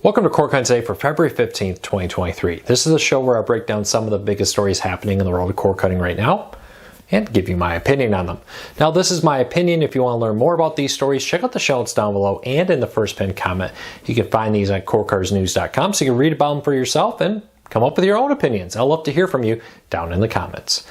Welcome to Core Cutting Today for February 15th, 2023. This is a show where I break down some of the biggest stories happening in the world of core cutting right now and give you my opinion on them. Now, this is my opinion. If you want to learn more about these stories, check out the show notes down below and in the first pinned comment. You can find these at corecuttersnews.com so you can read about them for yourself and come up with your own opinions. I'd love to hear from you down in the comments.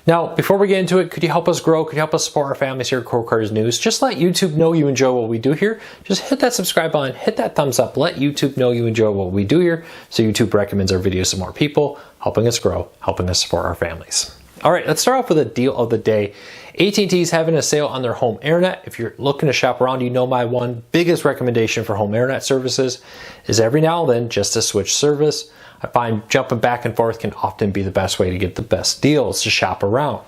Now, before we get into it, could you help us grow? Could you help us support our families here at Core Cutters News? Just let YouTube know you enjoy what we do here. Just hit that subscribe button, hit that thumbs up. Let YouTube know you enjoy what we do here so YouTube recommends our videos to more people, helping us grow, helping us support our families. All right, let's start off with a deal of the day. AT&T is having a sale on their home internet. If you're looking to shop around, you know my one biggest recommendation for home internet services is every now and then just to switch service. I find jumping back and forth can often be the best way to get the best deals to shop around.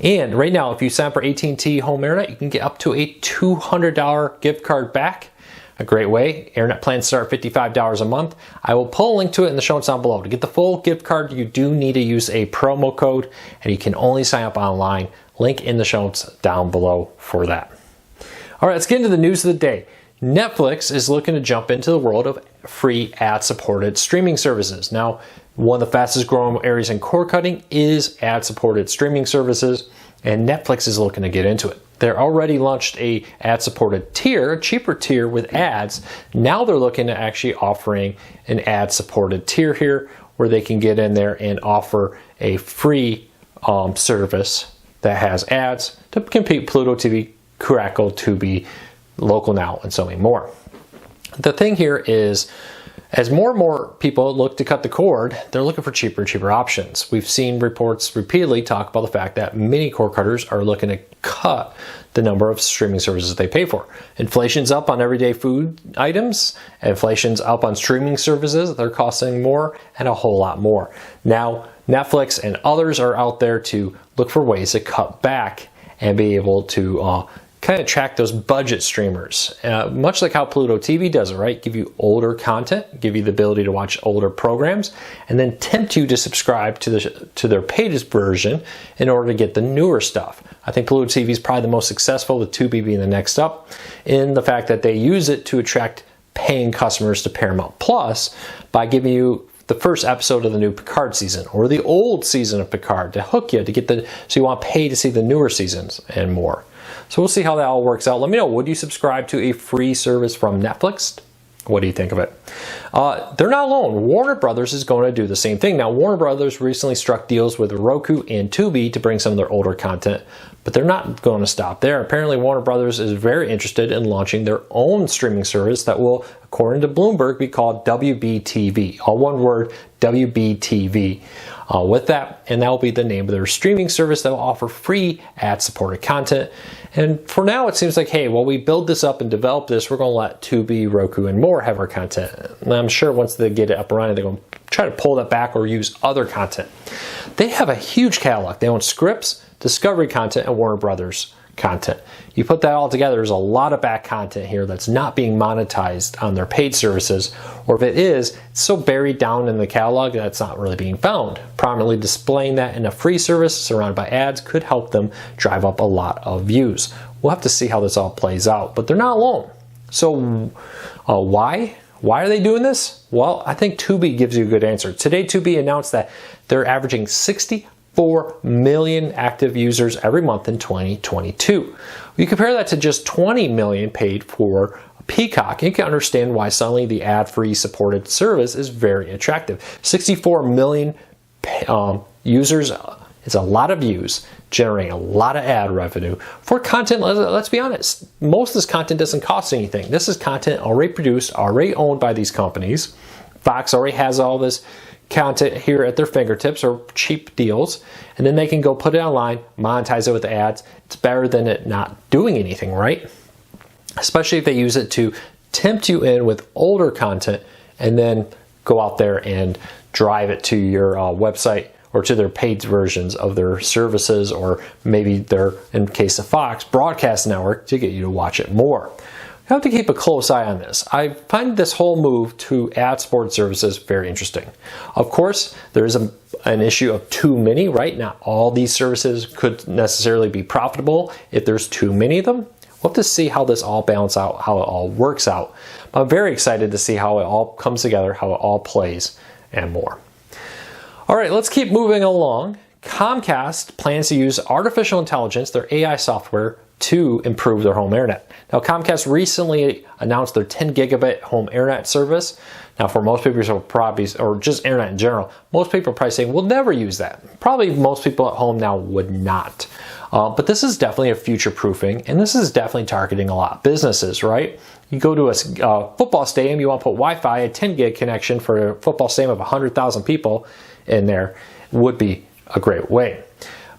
And right now, if you sign up for AT&T home internet, you can get up to a $200 gift card back. A great way. Internet plans start at $55 a month. I will pull a link to it in the show notes down below. To get the full gift card, you do need to use a promo code, and you can only sign up online. Link in the show notes down below for that. All right, let's get into the news of the day. Netflix is looking to jump into the world of free ad-supported streaming services. Now, one of the fastest growing areas in core cutting is ad-supported streaming services, and Netflix is looking to get into it. They're already launched a ad-supported tier, a cheaper tier with ads. Now they're looking at actually offering an ad-supported tier here where they can get in there and offer a free service that has ads to compete Pluto TV, Crackle, Tubi, Local Now, and so many more. The thing here is, as more and more people look to cut the cord, they're looking for cheaper and cheaper options. We've seen reports repeatedly talk about the fact that many core cutters are looking to cut the number of streaming services they pay for. Inflation's up on everyday food items. Inflation's up on streaming services. They're costing more and a whole lot more. Now, Netflix and others are out there to look for ways to cut back and be able to kind of track those budget streamers, much like how Pluto TV does it, right? Give you older content, give you the ability to watch older programs, and then tempt you to subscribe to their paid version in order to get the newer stuff. I think Pluto TV is probably the most successful, with Tubi being the next up, in the fact that they use it to attract paying customers to Paramount Plus by giving you the first episode of the new Picard season or the old season of Picard to hook you to get so you want to pay to see the newer seasons and more. So we'll see how that all works out. Let me know, would you subscribe to a free service from Netflix? What do you think of it? They're not alone. Warner Brothers is going to do the same thing. Now, Warner Brothers recently struck deals with Roku and Tubi to bring some of their older content, but they're not going to stop there. Apparently, Warner Brothers is very interested in launching their own streaming service that will, according to Bloomberg, be called WBTV. All one word, WBTV. With that, and that will be the name of their streaming service that will offer free ad-supported content. And for now, it seems like, hey, while we build this up and develop this, we're going to let Tubi, Roku, and more have our content. And I'm sure once they get it up and running, they're going to try to pull that back or use other content. They have a huge catalog. They own Scripps, Discovery content, and Warner Brothers content. You put that all together, there's a lot of back content here that's not being monetized on their paid services, or if it is, it's so buried down in the catalog that it's not really being found. Prominently displaying that in a free service surrounded by ads could help them drive up a lot of views. We'll have to see how this all plays out, but they're not alone. So why? Why are they doing this? Well, I think Tubi gives you a good answer. Today, Tubi announced that they're averaging 64 million active users every month in 2022. You compare that to just 20 million paid for Peacock, and you can understand why suddenly the ad-free supported service is very attractive. 64 million users is a lot of views, generating a lot of ad revenue for content. Let's be honest, most of this content doesn't cost anything. This is content already produced, already owned by these companies. Fox already has all this content here at their fingertips, or cheap deals, and then they can go put it online, monetize it with ads. It's better than it not doing anything, right? Especially if they use it to tempt you in with older content and then go out there and drive it to your website or to their paid versions of their services, or maybe their, in case of Fox, broadcast network to get you to watch it more. You have to keep a close eye on this. I find this whole move to ad-supported services very interesting. Of course, there is an issue of too many, right? Not all these services could necessarily be profitable if there's too many of them. We'll have to see how this all balances out, how it all works out. But I'm very excited to see how it all comes together, how it all plays, and more. All right, let's keep moving along. Comcast plans to use artificial intelligence, their AI software, to improve their home internet. Now, Comcast recently announced their 10 gigabit home internet service. Now, for most people, or just internet in general, most people are probably saying, we'll never use that. Probably most people at home now would not. But this is definitely a future proofing, and this is definitely targeting a lot of businesses, right? You go to a football stadium, you want to put Wi-Fi, a 10 gig connection for a football stadium of 100,000 people in there would be a great way.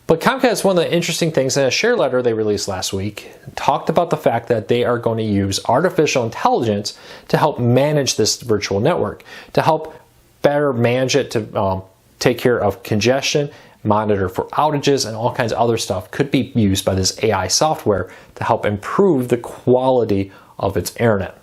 But Comcast, one of the interesting things in a share letter they released last week, talked about the fact that they are going to use artificial intelligence to help manage this virtual network, to help better manage it, to take care of congestion, monitor for outages, and all kinds of other stuff could be used by this AI software to help improve the quality of its internet.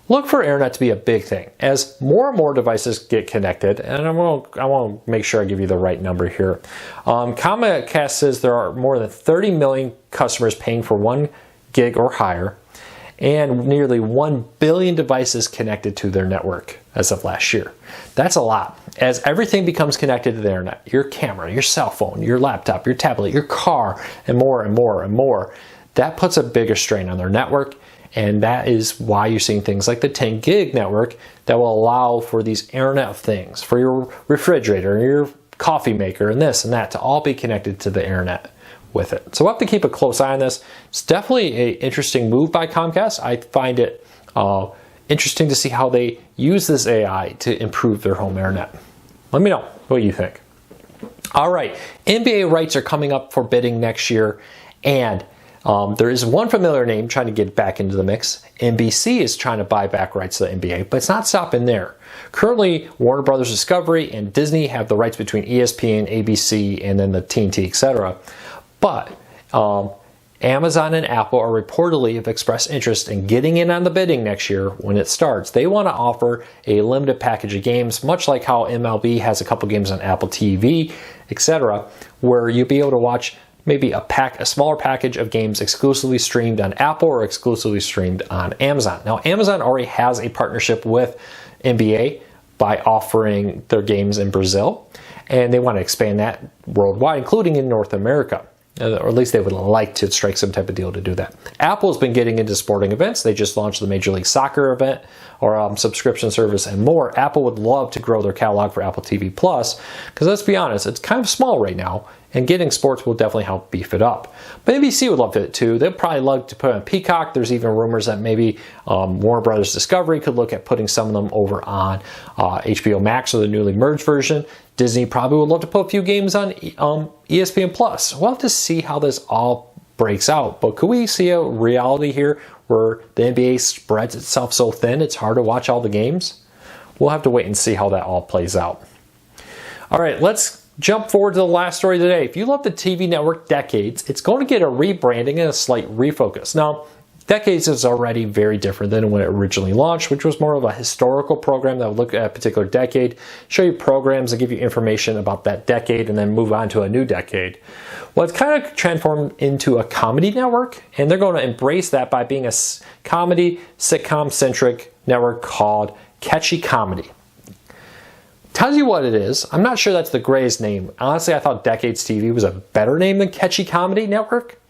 Look for internet to be a big thing. As more and more devices get connected, and I want to make sure I give you the right number here. Comcast says there are more than 30 million customers paying for 1 gig or higher, and nearly 1 billion devices connected to their network as of last year. That's a lot. As everything becomes connected to the internet, your camera, your cell phone, your laptop, your tablet, your car, and more and more and more, that puts a bigger strain on their network. And that is why you're seeing things like the 10 gig network that will allow for these internet of things, for your refrigerator, your coffee maker, and this and that to all be connected to the internet with it. So we'll have to keep a close eye on this. It's definitely an interesting move by Comcast. I find it interesting to see how they use this AI to improve their home internet. Let me know what you think. All right, NBA rights are coming up for bidding next year, and there is one familiar name trying to get back into the mix. NBC is trying to buy back rights to the NBA, but it's not stopping there. Currently, Warner Brothers Discovery and Disney have the rights between ESPN, ABC, and then the TNT, etc. But Amazon and Apple are reportedly have expressed interest in getting in on the bidding next year when it starts. They want to offer a limited package of games, much like how MLB has a couple games on Apple TV, etc., where you'll be able to watch maybe a smaller package of games exclusively streamed on Apple or exclusively streamed on Amazon. Now, Amazon already has a partnership with NBA by offering their games in Brazil, and they want to expand that worldwide, including in North America. Or at least they would like to strike some type of deal to do that. Apple's been getting into sporting events. They just launched the Major League Soccer event or subscription service and more. Apple would love to grow their catalog for Apple TV Plus because let's be honest, it's kind of small right now, and getting sports will definitely help beef it up. But NBC would love it too. They'd probably love to put on Peacock. There's even rumors that maybe Warner Brothers Discovery could look at putting some of them over on HBO Max or the newly merged version. Disney probably would love to put a few games on ESPN Plus. We'll have to see how this all breaks out. But could we see a reality here where the NBA spreads itself so thin it's hard to watch all the games? We'll have to wait and see how that all plays out. All right, let's jump forward to the last story today. If you love the TV network Decades, it's going to get a rebranding and a slight refocus. Now, Decades is already very different than when it originally launched, which was more of a historical program that would look at a particular decade, show you programs and give you information about that decade, and then move on to a new decade. Well, it's kind of transformed into a comedy network, and they're going to embrace that by being a comedy, sitcom-centric network called Catchy Comedy. Tells you what it is. I'm not sure that's the greatest name. Honestly, I thought Decades TV was a better name than Catchy Comedy Network,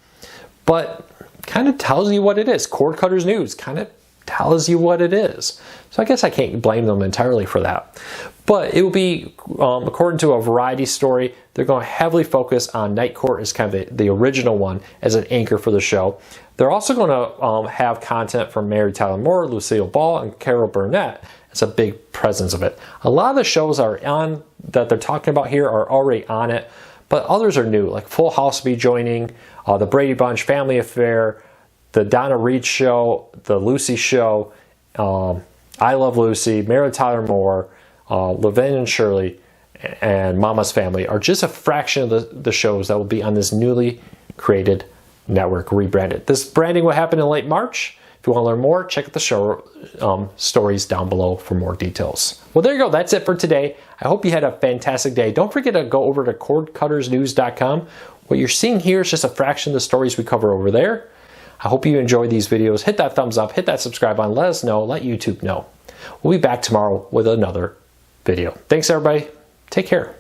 but kind of tells you what it is. Cord Cutters News kind of tells you what it is. So I guess I can't blame them entirely for that. But it will be, according to a Variety story, they're going to heavily focus on Night Court as kind of the original one as an anchor for the show. They're also going to have content from Mary Tyler Moore, Lucille Ball, and Carol Burnett. It's a big presence of it. A lot of the shows that they're talking about here are already on it, but others are new, like Full House will be joining, The Brady Bunch, Family Affair, The Donna Reed Show, The Lucy Show, I Love Lucy, Mary Tyler Moore, Laverne and Shirley, and Mama's Family are just a fraction of the shows that will be on this newly created network, rebranded. This branding will happen in late March. If you want to learn more, check out the show stories down below for more details. Well, there you go. That's it for today. I hope you had a fantastic day. Don't forget to go over to cordcuttersnews.com. What you're seeing here is just a fraction of the stories we cover over there. I hope you enjoy these videos. Hit that thumbs up, hit that subscribe button, let us know, let YouTube know. We'll be back tomorrow with another video. Thanks everybody. Take care.